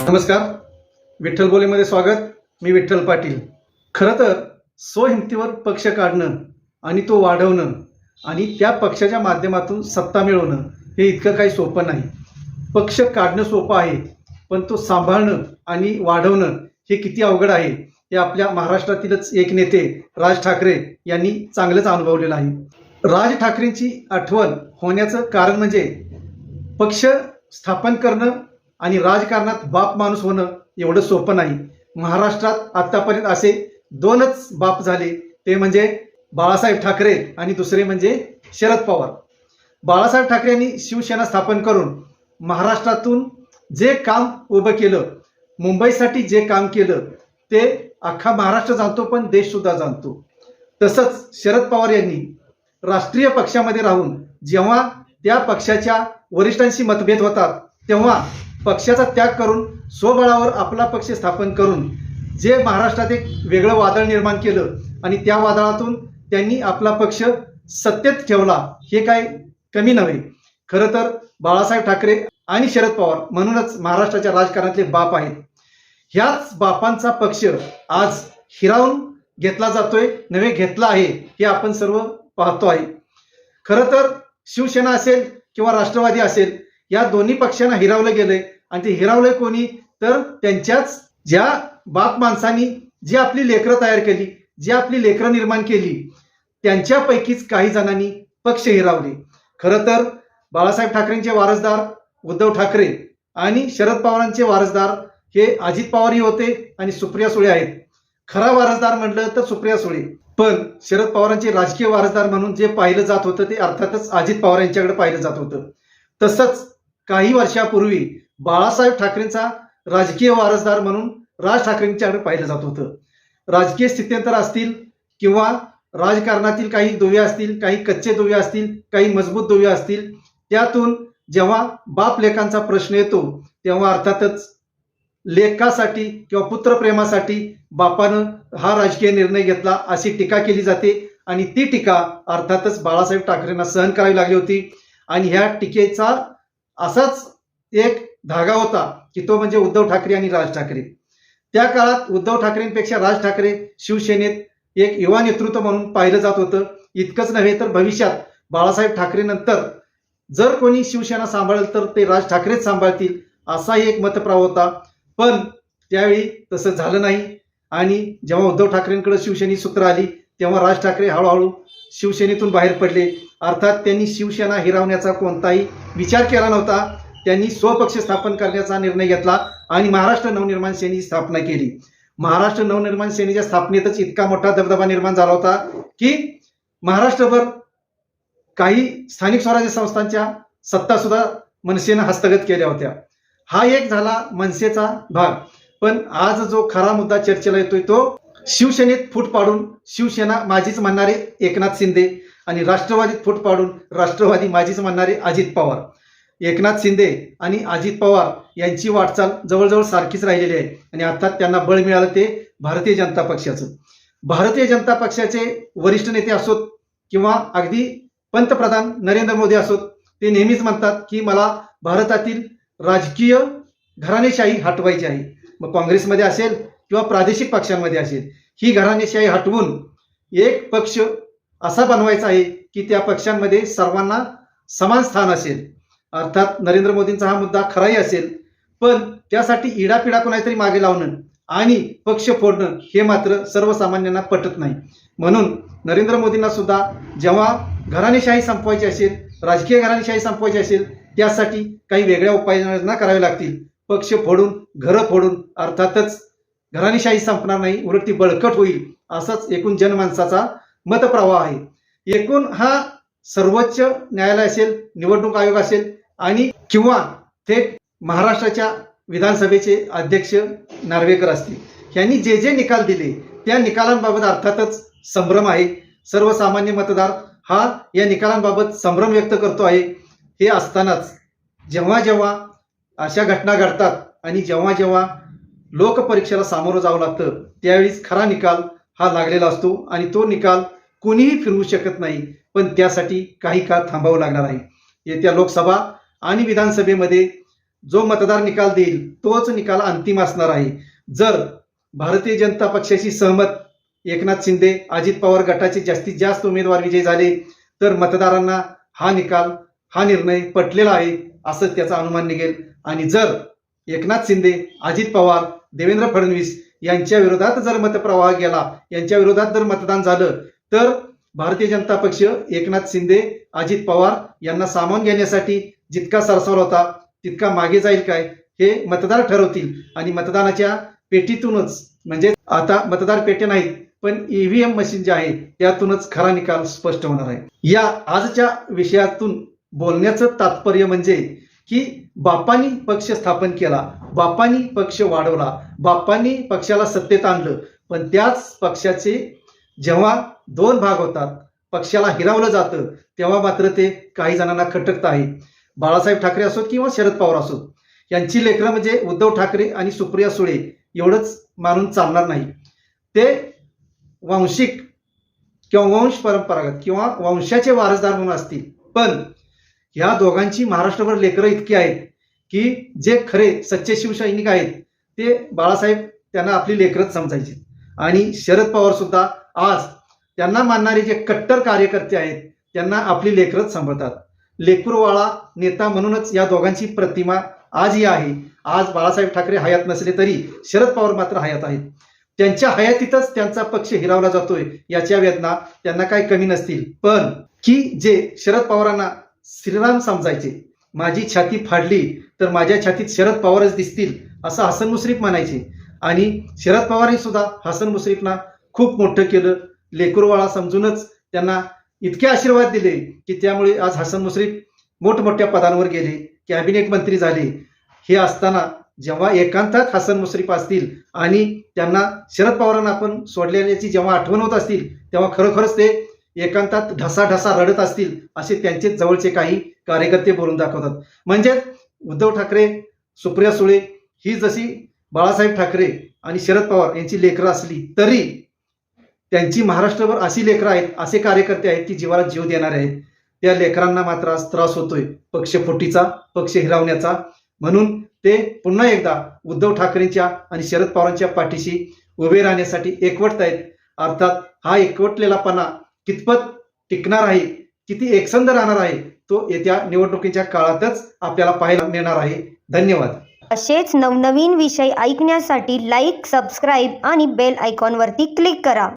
नमस्कार, विठ्ठल बोलेमध्ये स्वागत. मी विठ्ठल पाटील. खरं तर स्वहिमतीवर पक्ष काढणं आणि तो वाढवणं आणि त्या पक्षाच्या माध्यमातून सत्ता मिळवणं हे इतकं काही सोपं नाही. पक्ष काढणं सोपं आहे, पण तो सांभाळणं आणि वाढवणं हे किती अवघड आहे हे आपल्या महाराष्ट्रातीलच एक नेते राज ठाकरे यांनी चांगलंच अनुभवलेलं आहे. राज ठाकरेंची आठवण होण्याचं कारण म्हणजे पक्ष स्थापन करणं आणि राजकारणात बाप माणूस होणं एवढं सोपं नाही. महाराष्ट्रात आतापर्यंत असे दोनच बाप झाले, ते म्हणजे बाळासाहेब ठाकरे आणि दुसरे म्हणजे शरद पवार. बाळासाहेब ठाकरे यांनी शिवसेना स्थापन करून महाराष्ट्रातून जे काम उभं केलं, मुंबईसाठी जे काम केलं ते अख्खा महाराष्ट्र जाणतो, पण देश सुद्धा जाणतो. तसंच शरद पवार यांनी राष्ट्रीय पक्षामध्ये राहून जेव्हा त्या पक्षाच्या वरिष्ठांशी मतभेद होतात तेव्हा पक्षाचा त्याग करून स्वबळावर आपला पक्ष स्थापन करून जे महाराष्ट्रात एक वेगळं वादळ निर्माण केलं आणि त्या वादळातून त्यांनी आपला पक्ष सत्तेत ठेवला, हे काय कमी नव्हे. खरं तर बाळासाहेब ठाकरे आणि शरद पवार म्हणूनच महाराष्ट्राच्या राजकारणातले बाप आहेत. ह्याच बापांचा पक्ष आज हिरावून घेतला जातोय, नव्हे घेतला आहे, हे आपण सर्व पाहतो आहे. खरं तर शिवसेना असेल किंवा राष्ट्रवादी असेल, या दोन्ही पक्षांना हिरावलं गेलंय. आणि ते हिरावलंय कोणी? तर त्यांच्याच ज्या बाप माणसांनी जी आपली लेकरं तयार केली, जी आपली लेकरं निर्माण केली, त्यांच्यापैकीच काही जणांनी पक्ष हिरावले. खरं तर बाळासाहेब ठाकरेंचे वारसदार उद्धव ठाकरे आणि शरद पवारांचे वारसदार हे अजित पवारही होते आणि सुप्रिया सुळे आहेत. खरा वारसदार म्हटलं तर सुप्रिया सुळे, पण शरद पवारांचे राजकीय वारसदार म्हणून जे पाहिलं जात होतं ते अर्थातच अजित पवार यांच्याकडे पाहिलं जात होतं. तसंच काही वर्षापूर्वी बाळासाहेब ठाकरेंचा राजकीय वारसदार म्हणून राज ठाकरेंच्याकडे पाहिलं जात होतं. राजकीय स्थित्यंतर असतील किंवा राजकारणातील काही दुवे असतील, काही कच्चे दुवे असतील, काही मजबूत दुवे असतील, त्यातून जेव्हा बाप लेकांचा प्रश्न येतो तेव्हा अर्थातच लेकासाठी किंवा पुत्रप्रेमासाठी बापानं हा राजकीय निर्णय घेतला अशी टीका केली जाते. आणि ती टीका अर्थातच बाळासाहेब ठाकरेंना सहन करावी लागली होती. आणि ह्या टीकेचा असाच एक धागा होता की तो म्हणजे उद्धव ठाकरे आणि राज ठाकरे. त्या काळात उद्धव ठाकरेंपेक्षा राज ठाकरे शिवसेनेत एक युवा नेतृत्व म्हणून पाहिलं जात होतं. इतकंच नव्हे तर भविष्यात बाळासाहेब ठाकरे नंतर जर कोणी शिवसेना सांभाळेल तर ते राज ठाकरेच सांभाळतील, असाही एक मतप्रवाह होता. पण त्यावेळी तसं झालं नाही. आणि जेव्हा उद्धव ठाकरेंकडे शिवसेनेची सूत्र आली तेव्हा राज ठाकरे हळूहळू शिवसेनेतून बाहेर पडले. अर्थात त्यांनी शिवसेना हिरावण्याचा कोणताही विचार केला नव्हता. त्यांनी स्वपक्ष स्थापन करण्याचा निर्णय घेतला आणि महाराष्ट्र नवनिर्माण सेनेची स्थापना केली. महाराष्ट्र नवनिर्माण सेनेच्या स्थापनेतच इतका मोठा दबदबा निर्माण झाला होता की महाराष्ट्रभर काही स्थानिक स्वराज्य संस्थांच्या सत्ता सुद्धा मनसेनं हस्तगत केल्या होत्या. हा एक झाला मनसेचा भाग. पण आज जो खरा मुद्दा चर्चेला येतोय तो शिवसेनेत फूट पाडून शिवसेना माझीच म्हणणारे एकनाथ शिंदे आणि राष्ट्रवादीत फूट पाडून राष्ट्रवादी माझीच म्हणणारे अजित पवार. एकनाथ शिंदे आणि अजित पवार यांची वाटचाल जवळजवळ सारखीच राहिलेली आहे. आणि अर्थात त्यांना बळ मिळालं ते भारतीय जनता पक्षाचं. भारतीय जनता पक्षाचे वरिष्ठ नेते असोत किंवा अगदी पंतप्रधान नरेंद्र मोदी असोत, ते नेहमीच म्हणतात की मला भारतातील राजकीय घराणेशाही हटवायची आहे. मग काँग्रेसमध्ये असेल किंवा प्रादेशिक पक्षांमध्ये असेल, ही घराणेशाही हटवून एक पक्ष असा बनवायचा आहे की त्या पक्षांमध्ये सर्वांना समान स्थान असेल. अर्थात नरेंद्र मोदींचा हा मुद्दा खराही असेल, पण त्यासाठी इडापिडा कोणातरी मागे लावणं आणि पक्ष फोडणं हे मात्र सर्वसामान्यांना पटत नाही. म्हणून नरेंद्र मोदींना सुद्धा जेव्हा घराणेशाही संपवायची असेल, राजकीय घराणेशाही संपवायची असेल, त्यासाठी काही वेगळ्या उपाययोजना कराव्या लागतील. पक्ष फोडून, घरं फोडून अर्थातच घराणेशाही संपणार नाही, उलट ती बळकट होईल, असाच एकूण जनमानसाचा मतप्रवाह आहे. एकूण हा सर्वोच्च न्यायालय असेल, निवडणूक आयोग असेल आणि किंवा थेट महाराष्ट्राच्या विधानसभेचे अध्यक्ष नार्वेकर असतील, यांनी जे जे निकाल दिले त्या निकालांबाबत अर्थातच संभ्रम आहे. सर्वसामान्य मतदार हा या निकालांबाबत संभ्रम व्यक्त करतो आहे. हे असतानाच जेव्हा जेव्हा अशा घटना घडतात आणि जेव्हा जेव्हा लोकपरीक्षेला सामोरं जावं लागतं त्यावेळीच खरा निकाल हा लागलेला असतो आणि तो निकाल कोणीही फिरवू शकत नाही. पण त्यासाठी काही काळ थांबावं लागणार आहे. येत्या लोकसभा आणि विधानसभेमध्ये जो मतदार निकाल देईल तोच निकाल अंतिम असणार आहे. जर भारतीय जनता पक्षाशी सहमत एकनाथ शिंदे अजित पवार गटाचे जास्तीत जास्त उमेदवार विजयी झाले तर मतदारांना हा निकाल हा निर्णय पटलेला आहे असं त्याचा अनुमान निघेल. आणि जर एकनाथ शिंदे अजित पवार देवेंद्र फडणवीस यांच्या विरोधात जर मतप्रवाह गेला, यांच्या विरोधात जर मतदान झालं तर भारतीय जनता पक्ष एकनाथ शिंदे अजित पवार यांना सामावून घेण्यासाठी जितका सरसावला होता तितका मागे जाईल काय हे मतदार ठरवतील. आणि मतदानाच्या पेटीतूनच, म्हणजे आता मतदार पेट्या नाहीत पण ईव्हीएम मशीन जे आहे त्यातूनच खरा निकाल स्पष्ट होणार आहे. या आजच्या विषयातून बोलण्याचं तात्पर्य म्हणजे की बापांनी पक्ष स्थापन केला, बापांनी पक्ष वाढवला, बापांनी पक्षाला सत्तेत आणलं, पण त्याच पक्षाचे जेव्हा दोन भाग होतात, पक्षाला हिरावलं जातं, तेव्हा मात्र ते काही जणांना खटकत आहे. बाळासाहेब ठाकरे असोत किंवा शरद पवार असोत, यांची लेकरं म्हणजे उद्धव ठाकरे आणि सुप्रिया सुळे एवढंच मानून चालणार नाही. ते वांशिक किंवा वंश परंपरागत किंवा वंशाचे वारसदार म्हणून असतील, पण ह्या दोघांची महाराष्ट्रभर लेकरं इतकी आहेत की जे खरे सच्चे शिवसैनिक आहेत ते बाळासाहेब त्यांना आपली लेकरच समजायची. आणि शरद पवार सुद्धा आज त्यांना मानणारे जे कट्टर कार्यकर्ते आहेत त्यांना आपली लेकरच सांभाळतात. लेकरूवाळा नेता म्हणूनच या दोघांची प्रतिमा आजही आहे. आज बाळासाहेब ठाकरे हयात नसले तरी शरद पवार मात्र हयात आहेत. त्यांच्या हयातीतच त्यांचा पक्ष हिरावला जातोय याच्या वेदना त्यांना काही कमी नसतील. पण की जे शरद पवारांना श्रीराम समजायचे, माझी छाती फाडली तर माझ्या छातीत शरद पवारच दिसतील असं हसन मुश्रीफ म्हणायचे. आणि शरद पवारही सुद्धा हसन मुश्रीफना खूप मोठं केलं, लेकरूवाळा समजूनच त्यांना इतके आशीर्वाद दिले की त्यामुळे आज हसन मुश्रीफ मोठमोठ्या पदांवर गेले, कॅबिनेट मंत्री झाले. हे असताना जेव्हा एकांतात हसन मुश्रीफ असतील आणि त्यांना शरद पवारांना आपण सोडलेल्याची जेव्हा आठवण होत असतील तेव्हा खरोखरच ते एकांतात ढसाढसा रडत असतील असे त्यांचे जवळचे काही कार्यकर्ते बोलून दाखवतात. म्हणजे उद्धव ठाकरे, सुप्रिया सुळे ही जशी बाळासाहेब ठाकरे आणि शरद पवार यांची लेकरं असली तरी त्यांची महाराष्ट्रभर अशी लेकरं आहेत, असे कार्यकर्ते आहेत की जीवाला जीव देणारे आहेत. त्या लेकरांना मात्र आज त्रास होतोय पक्षफुटीचा, पक्ष हिरावण्याचा. म्हणून ते पुन्हा एकदा उद्धव ठाकरेंच्या आणि शरद पवारांच्या पाठीशी उभे राहण्यासाठी एकवटत आहेत. अर्थात हा एकवटलेलापणा कितपत टिकणार आहे, किती एकसंध राहणार आहे तो येत्या निवडणुकीच्या काळातच आपल्याला पाहायला मिळणार आहे. धन्यवाद. असेच नवनवीन विषय ऐकण्यासाठी लाईक, सबस्क्राईब आणि बेल आयकॉनवरती क्लिक करा.